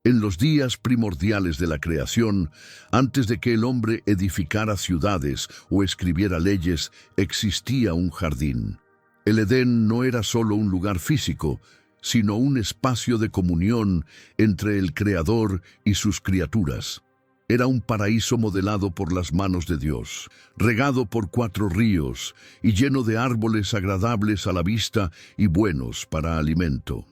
En los días primordiales de la creación, antes de que el hombre edificara ciudades o escribiera leyes, existía un jardín. El Edén no era solo un lugar físico, sino un espacio de comunión entre el Creador y sus criaturas. Era un paraíso modelado por las manos de Dios, regado por 4 ríos y lleno de árboles agradables a la vista y buenos para alimento.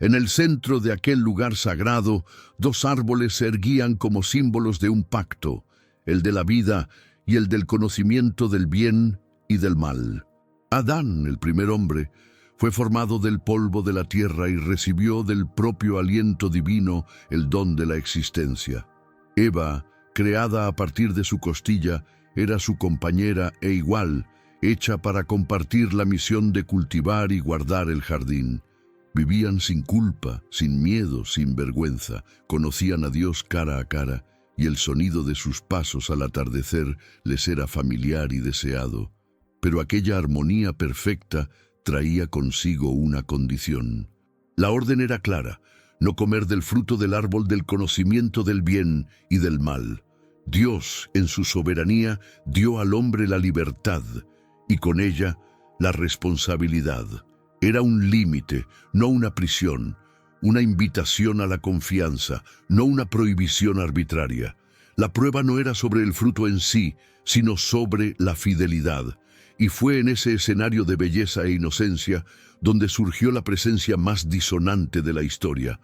En el centro de aquel lugar sagrado, 2 árboles se erguían como símbolos de un pacto, el de la vida y el del conocimiento del bien y del mal. Adán, el primer hombre, fue formado del polvo de la tierra y recibió del propio aliento divino el don de la existencia. Eva, creada a partir de su costilla, era su compañera e igual, hecha para compartir la misión de cultivar y guardar el jardín. Vivían sin culpa, sin miedo, sin vergüenza, conocían a Dios cara a cara, y el sonido de sus pasos al atardecer les era familiar y deseado. Pero aquella armonía perfecta traía consigo una condición. La orden era clara: no comer del fruto del árbol del conocimiento del bien y del mal. Dios, en su soberanía, dio al hombre la libertad, y con ella la responsabilidad. Era un límite, no una prisión, una invitación a la confianza, no una prohibición arbitraria. La prueba no era sobre el fruto en sí, sino sobre la fidelidad. Y fue en ese escenario de belleza e inocencia donde surgió la presencia más disonante de la historia: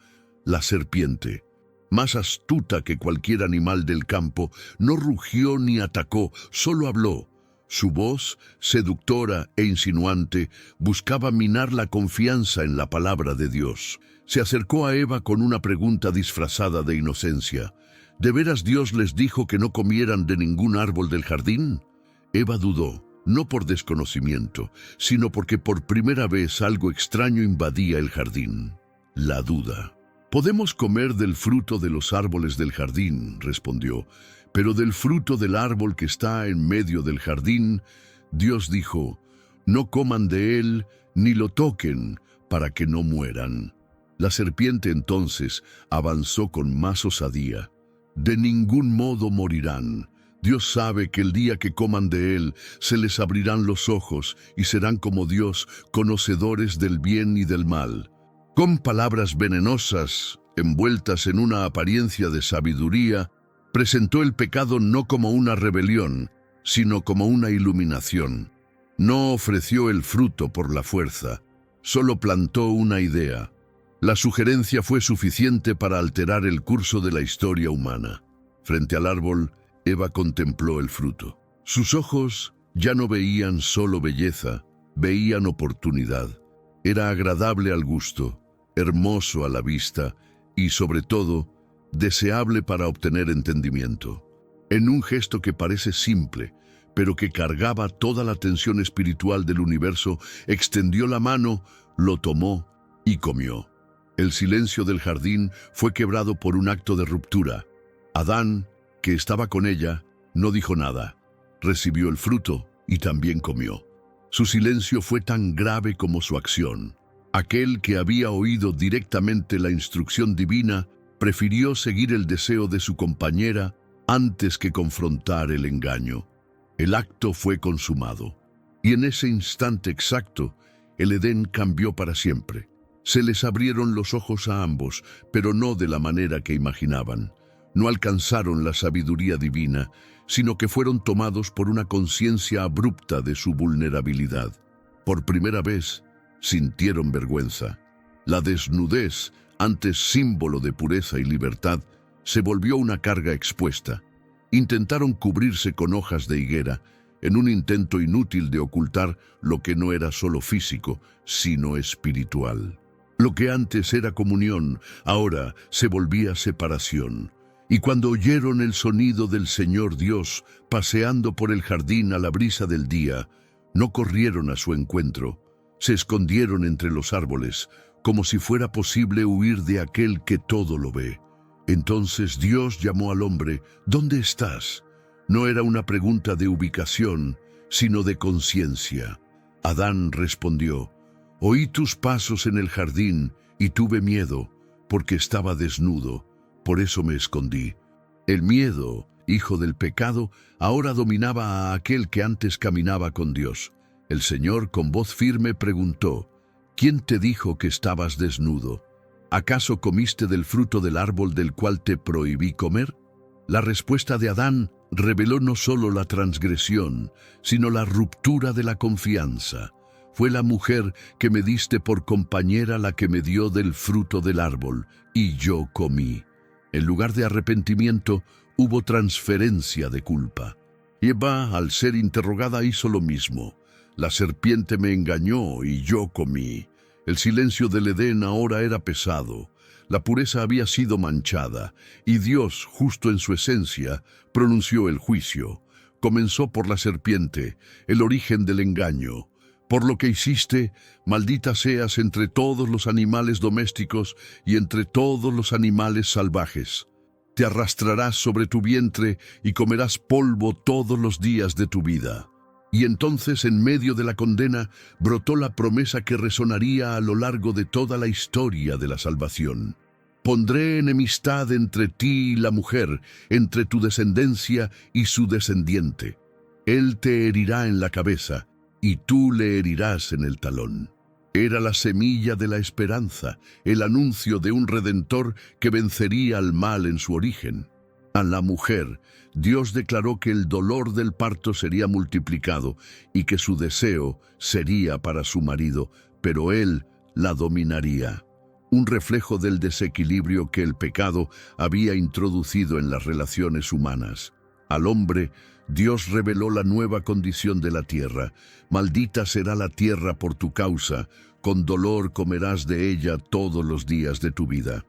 la serpiente. Más astuta que cualquier animal del campo, no rugió ni atacó, solo habló. Su voz, seductora e insinuante, buscaba minar la confianza en la palabra de Dios. Se acercó a Eva con una pregunta disfrazada de inocencia: ¿de veras Dios les dijo que no comieran de ningún árbol del jardín? Eva dudó, no por desconocimiento, sino porque por primera vez algo extraño invadía el jardín: la duda. «Podemos comer del fruto de los árboles del jardín», respondió, «pero del fruto del árbol que está en medio del jardín, Dios dijo, no coman de él ni lo toquen para que no mueran». La serpiente entonces avanzó con más osadía: «De ningún modo morirán. Dios sabe que el día que coman de él, se les abrirán los ojos y serán como Dios, conocedores del bien y del mal». Con palabras venenosas, envueltas en una apariencia de sabiduría, presentó el pecado no como una rebelión, sino como una iluminación. No ofreció el fruto por la fuerza, solo plantó una idea. La sugerencia fue suficiente para alterar el curso de la historia humana. Frente al árbol, Eva contempló el fruto. Sus ojos ya no veían solo belleza, veían oportunidad. Era agradable al gusto, hermoso a la vista y, sobre todo, deseable para obtener entendimiento. En un gesto que parece simple, pero que cargaba toda la tensión espiritual del universo, extendió la mano, lo tomó y comió. El silencio del jardín fue quebrado por un acto de ruptura. Adán, que estaba con ella, no dijo nada. Recibió el fruto y también comió. Su silencio fue tan grave como su acción. Aquel que había oído directamente la instrucción divina prefirió seguir el deseo de su compañera antes que confrontar el engaño. El acto fue consumado, y en ese instante exacto, el Edén cambió para siempre. Se les abrieron los ojos a ambos, pero no de la manera que imaginaban. No alcanzaron la sabiduría divina, sino que fueron tomados por una conciencia abrupta de su vulnerabilidad. Por primera vez, sintieron vergüenza. La desnudez, antes símbolo de pureza y libertad, se volvió una carga expuesta. Intentaron cubrirse con hojas de higuera, en un intento inútil de ocultar lo que no era solo físico, sino espiritual. Lo que antes era comunión, ahora se volvía separación. Y cuando oyeron el sonido del Señor Dios paseando por el jardín a la brisa del día, no corrieron a su encuentro. Se escondieron entre los árboles, como si fuera posible huir de aquel que todo lo ve. Entonces Dios llamó al hombre: «¿Dónde estás?». No era una pregunta de ubicación, sino de conciencia. Adán respondió: «Oí tus pasos en el jardín y tuve miedo, porque estaba desnudo. por eso me escondí. El miedo, hijo del pecado, ahora dominaba a aquel que antes caminaba con Dios. El Señor con voz firme preguntó: ¿Quién te dijo que estabas desnudo? ¿Acaso comiste del fruto del árbol del cual te prohibí comer? La respuesta de Adán reveló no solo la transgresión, sino la ruptura de la confianza. Fue la mujer que me diste por compañera la que me dio del fruto del árbol, y yo comí. En lugar de arrepentimiento, hubo transferencia de culpa. Eva, al ser interrogada, hizo lo mismo. La serpiente me engañó y yo comí. El silencio del Edén ahora era pesado. La pureza había sido manchada, y Dios, justo en su esencia, pronunció el juicio. Comenzó por la serpiente, el origen del engaño. Por lo que hiciste, maldita seas entre todos los animales domésticos y entre todos los animales salvajes. Te arrastrarás sobre tu vientre y comerás polvo todos los días de tu vida. Y entonces, en medio de la condena, brotó la promesa que resonaría a lo largo de toda la historia de la salvación. Pondré enemistad entre ti y la mujer, entre tu descendencia y su descendiente. Él te herirá en la cabeza, y tú le herirás en el talón. Era la semilla de la esperanza, el anuncio de un Redentor que vencería al mal en su origen. A la mujer, Dios declaró que el dolor del parto sería multiplicado y que su deseo sería para su marido, pero él la dominaría. Un reflejo del desequilibrio que el pecado había introducido en las relaciones humanas. Al hombre, Dios reveló la nueva condición de la tierra. Maldita será la tierra por tu causa, con dolor comerás de ella todos los días de tu vida.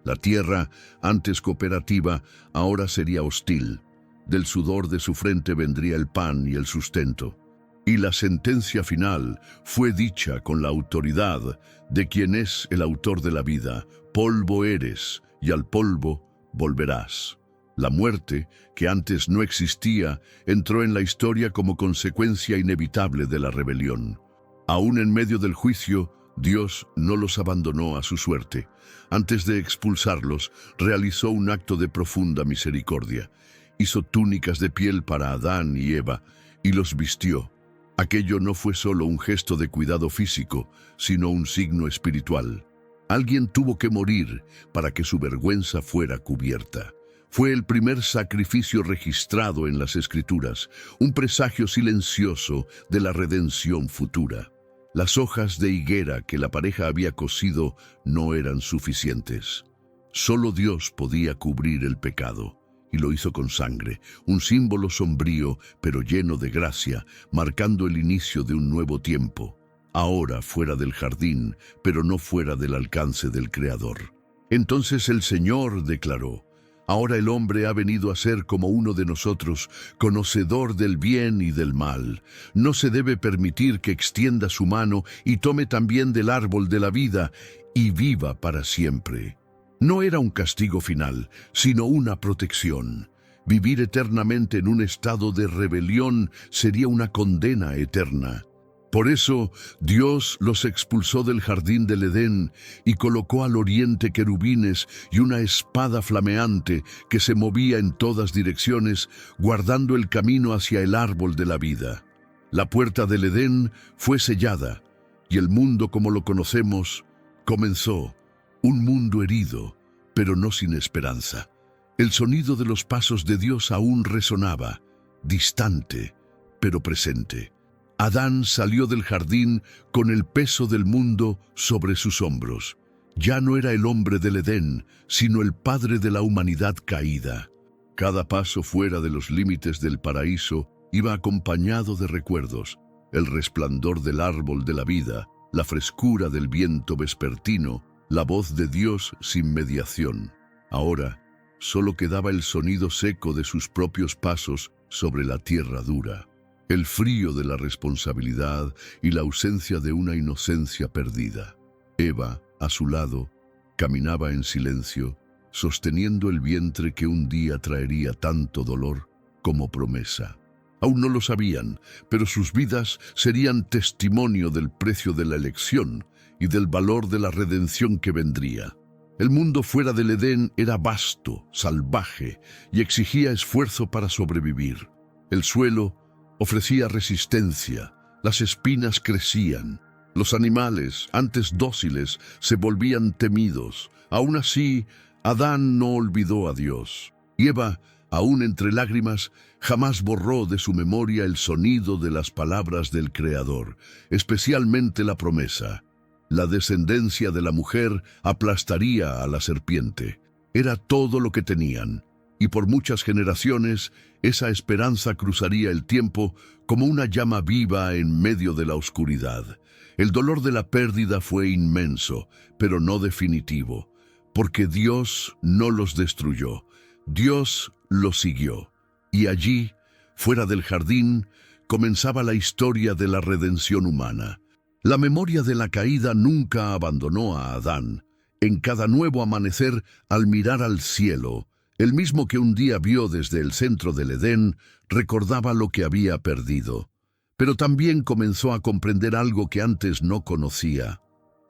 La tierra, antes cooperativa, ahora sería hostil. Del sudor de su frente vendría el pan y el sustento. Y la sentencia final fue dicha con la autoridad de quien es el autor de la vida: polvo eres, y al polvo volverás. La muerte, que antes no existía, entró en la historia como consecuencia inevitable de la rebelión. Aún en medio del juicio, Dios no los abandonó a su suerte. Antes de expulsarlos, realizó un acto de profunda misericordia. Hizo túnicas de piel para Adán y Eva y los vistió. Aquello no fue solo un gesto de cuidado físico, sino un signo espiritual. Alguien tuvo que morir para que su vergüenza fuera cubierta. Fue el primer sacrificio registrado en las Escrituras, un presagio silencioso de la redención futura. Las hojas de higuera que la pareja había cosido no eran suficientes. Solo Dios podía cubrir el pecado, y lo hizo con sangre, un símbolo sombrío pero lleno de gracia, marcando el inicio de un nuevo tiempo. Ahora fuera del jardín, pero no fuera del alcance del Creador. Entonces el Señor declaró: ahora el hombre ha venido a ser como uno de nosotros, conocedor del bien y del mal. No se debe permitir que extienda su mano y tome también del árbol de la vida y viva para siempre. No era un castigo final, sino una protección. Vivir eternamente en un estado de rebelión sería una condena eterna. Por eso, Dios los expulsó del jardín del Edén y colocó al oriente querubines y una espada flameante que se movía en todas direcciones, guardando el camino hacia el árbol de la vida. La puerta del Edén fue sellada, y el mundo como lo conocemos comenzó, un mundo herido, pero no sin esperanza. El sonido de los pasos de Dios aún resonaba, distante, pero presente. Adán salió del jardín con el peso del mundo sobre sus hombros. Ya no era el hombre del Edén, sino el padre de la humanidad caída. Cada paso fuera de los límites del paraíso iba acompañado de recuerdos: el resplandor del árbol de la vida, la frescura del viento vespertino, la voz de Dios sin mediación. Ahora solo quedaba el sonido seco de sus propios pasos sobre la tierra dura. El frío de la responsabilidad y la ausencia de una inocencia perdida. Eva, a su lado, caminaba en silencio, sosteniendo el vientre que un día traería tanto dolor como promesa. Aún no lo sabían, pero sus vidas serían testimonio del precio de la elección y del valor de la redención que vendría. El mundo fuera del Edén era vasto, salvaje y exigía esfuerzo para sobrevivir. El suelo ofrecía resistencia, las espinas crecían, los animales, antes dóciles, se volvían temidos. Aún así, Adán no olvidó a Dios. Y Eva, aún entre lágrimas, jamás borró de su memoria el sonido de las palabras del Creador, especialmente la promesa. La descendencia de la mujer aplastaría a la serpiente. Era todo lo que tenían, y por muchas generaciones esa esperanza cruzaría el tiempo como una llama viva en medio de la oscuridad. El dolor de la pérdida fue inmenso, pero no definitivo, porque Dios no los destruyó. Dios los siguió. Y allí, fuera del jardín, comenzaba la historia de la redención humana. La memoria de la caída nunca abandonó a Adán. En cada nuevo amanecer, al mirar al cielo, el mismo que un día vio desde el centro del Edén, recordaba lo que había perdido. Pero también comenzó a comprender algo que antes no conocía: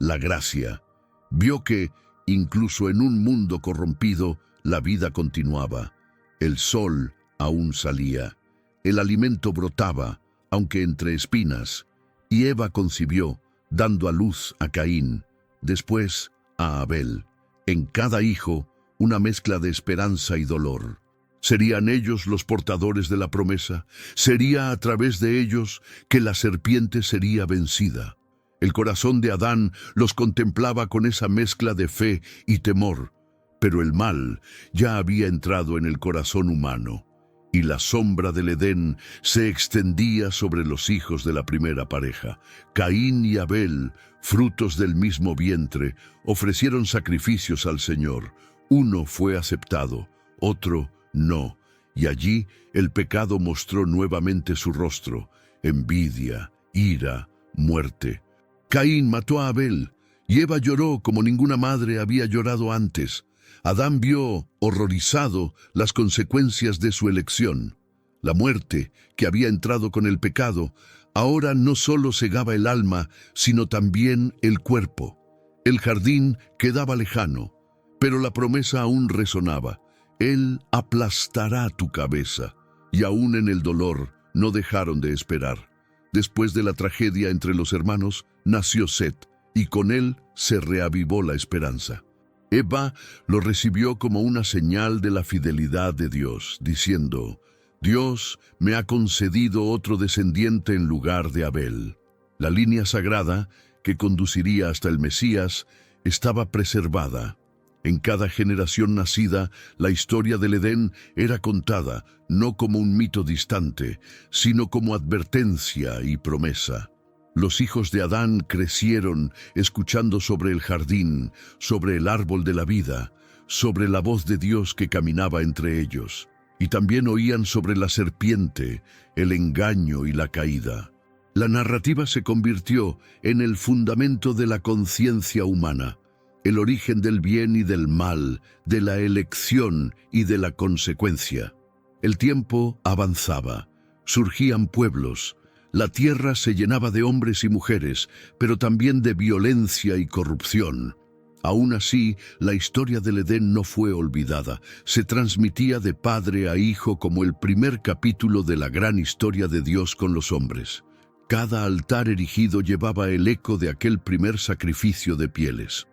la gracia. Vio que, incluso en un mundo corrompido, la vida continuaba. El sol aún salía. El alimento brotaba, aunque entre espinas. Y Eva concibió, dando a luz a Caín, después a Abel. En cada hijo, una mezcla de esperanza y dolor. ¿Serían ellos los portadores de la promesa? ¿Sería a través de ellos que la serpiente sería vencida? El corazón de Adán los contemplaba con esa mezcla de fe y temor, pero el mal ya había entrado en el corazón humano, y la sombra del Edén se extendía sobre los hijos de la primera pareja. Caín y Abel, frutos del mismo vientre, ofrecieron sacrificios al Señor. Uno fue aceptado, otro no, y allí el pecado mostró nuevamente su rostro: envidia, ira, muerte. Caín mató a Abel, y Eva lloró como ninguna madre había llorado antes. Adán vio, horrorizado, las consecuencias de su elección. La muerte, que había entrado con el pecado, ahora no solo cegaba el alma, sino también el cuerpo. El jardín quedaba lejano, pero la promesa aún resonaba: Él aplastará tu cabeza. Y aún en el dolor no dejaron de esperar. Después de la tragedia entre los hermanos, nació Set, y con él se reavivó la esperanza. Eva lo recibió como una señal de la fidelidad de Dios, diciendo: Dios me ha concedido otro descendiente en lugar de Abel. La línea sagrada, que conduciría hasta el Mesías, estaba preservada. En cada generación nacida, la historia del Edén era contada, no como un mito distante, sino como advertencia y promesa. Los hijos de Adán crecieron escuchando sobre el jardín, sobre el árbol de la vida, sobre la voz de Dios que caminaba entre ellos. Y también oían sobre la serpiente, el engaño y la caída. La narrativa se convirtió en el fundamento de la conciencia humana, el origen del bien y del mal, de la elección y de la consecuencia. El tiempo avanzaba, surgían pueblos, la tierra se llenaba de hombres y mujeres, pero también de violencia y corrupción. Aún así, la historia del Edén no fue olvidada. Se transmitía de padre a hijo como el primer capítulo de la gran historia de Dios con los hombres. Cada altar erigido llevaba el eco de aquel primer sacrificio de pieles.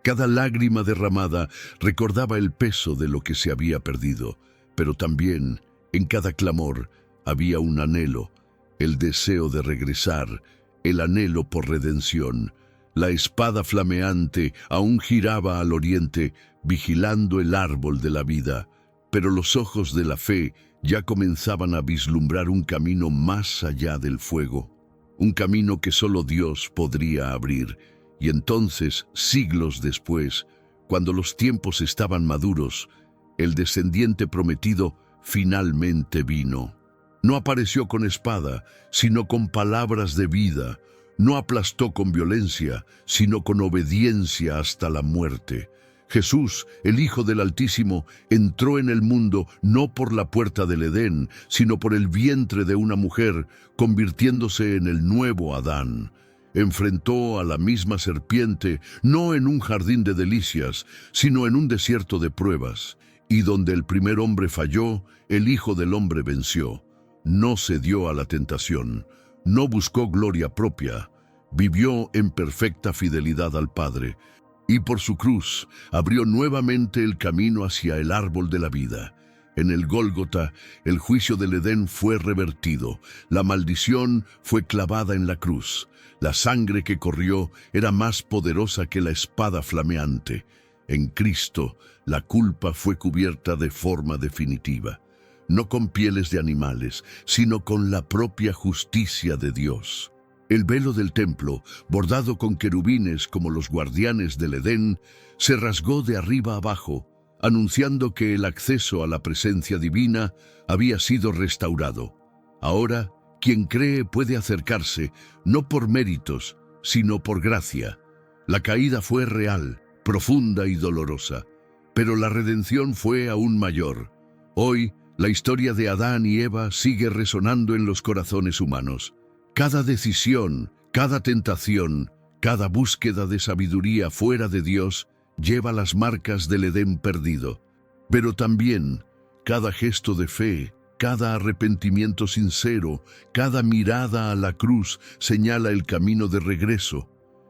Cada lágrima derramada recordaba el peso de lo que se había perdido, pero también, en cada clamor, había un anhelo, el deseo de regresar, el anhelo por redención. La espada flameante aún giraba al oriente, vigilando el árbol de la vida, pero los ojos de la fe ya comenzaban a vislumbrar un camino más allá del fuego, un camino que solo Dios podría abrir. Y entonces, siglos después, cuando los tiempos estaban maduros, el descendiente prometido finalmente vino. No apareció con espada, sino con palabras de vida. No aplastó con violencia, sino con obediencia hasta la muerte. Jesús, el Hijo del Altísimo, entró en el mundo no por la puerta del Edén, sino por el vientre de una mujer, convirtiéndose en el nuevo Adán. Enfrentó a la misma serpiente, no en un jardín de delicias, sino en un desierto de pruebas. Y donde el primer hombre falló, el Hijo del Hombre venció. No cedió a la tentación, no buscó gloria propia, vivió en perfecta fidelidad al Padre, y por su cruz abrió nuevamente el camino hacia el árbol de la vida. En el Gólgota, el juicio del Edén fue revertido, la maldición fue clavada en la cruz. La sangre que corrió era más poderosa que la espada flameante. En Cristo, la culpa fue cubierta de forma definitiva, no con pieles de animales, sino con la propia justicia de Dios. El velo del templo, bordado con querubines como los guardianes del Edén, se rasgó de arriba abajo, anunciando que el acceso a la presencia divina había sido restaurado. Ahora, quien cree puede acercarse, no por méritos, sino por gracia. La caída fue real, profunda y dolorosa, pero la redención fue aún mayor. Hoy, la historia de Adán y Eva sigue resonando en los corazones humanos. Cada decisión, cada tentación, cada búsqueda de sabiduría fuera de Dios lleva las marcas del Edén perdido. Pero también, cada gesto de fe, cada arrepentimiento sincero, cada mirada a la cruz señala el camino de regreso.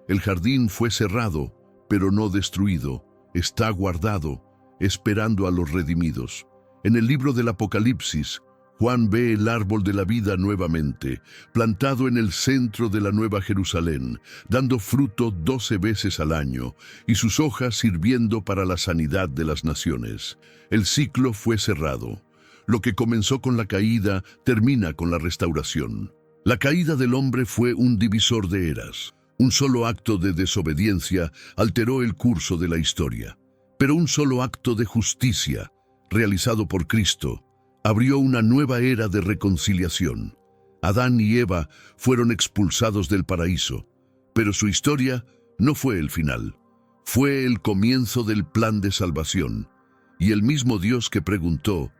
El jardín fue cerrado, pero no destruido. Está guardado, esperando a los redimidos. En el libro del Apocalipsis, Juan ve el árbol de la vida nuevamente, plantado en el centro de la Nueva Jerusalén, dando fruto 12 veces al año, y sus hojas sirviendo para la sanidad de las naciones. El ciclo fue cerrado. Lo que comenzó con la caída termina con la restauración. La caída del hombre fue un divisor de eras. Un solo acto de desobediencia alteró el curso de la historia. Pero un solo acto de justicia, realizado por Cristo, abrió una nueva era de reconciliación. Adán y Eva fueron expulsados del paraíso, pero su historia no fue el final. Fue el comienzo del plan de salvación. Y el mismo Dios que preguntó,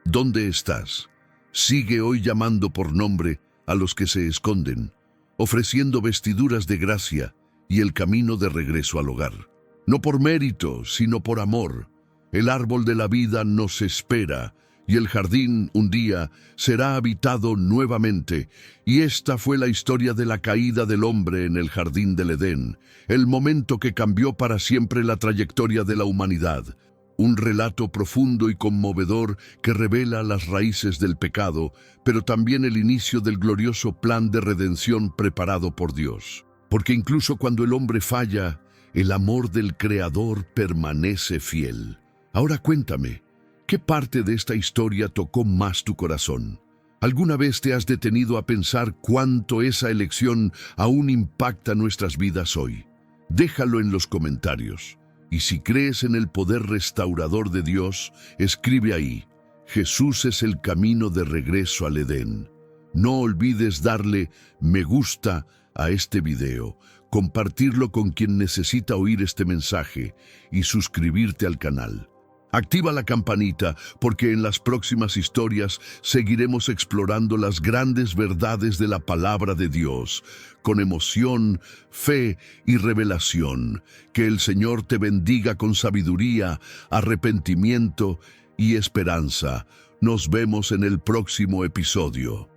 ¿dónde estás?, sigue hoy llamando por nombre a los que se esconden, ofreciendo vestiduras de gracia y el camino de regreso al hogar. No por mérito, sino por amor. El árbol de la vida nos espera, y el jardín un día será habitado nuevamente. Y esta fue la historia de la caída del hombre en el jardín del Edén, el momento que cambió para siempre la trayectoria de la humanidad. Un relato profundo y conmovedor que revela las raíces del pecado, pero también el inicio del glorioso plan de redención preparado por Dios. Porque incluso cuando el hombre falla, el amor del Creador permanece fiel. Ahora cuéntame, ¿qué parte de esta historia tocó más tu corazón? ¿Alguna vez te has detenido a pensar cuánto esa elección aún impacta nuestras vidas hoy? Déjalo en los comentarios. Y si crees en el poder restaurador de Dios, escribe ahí: Jesús es el camino de regreso al Edén. No olvides darle me gusta a este video, compartirlo con quien necesita oír este mensaje y suscribirte al canal. Activa la campanita porque en las próximas historias seguiremos explorando las grandes verdades de la palabra de Dios, con emoción, fe y revelación. Que el Señor te bendiga con sabiduría, arrepentimiento y esperanza. Nos vemos en el próximo episodio.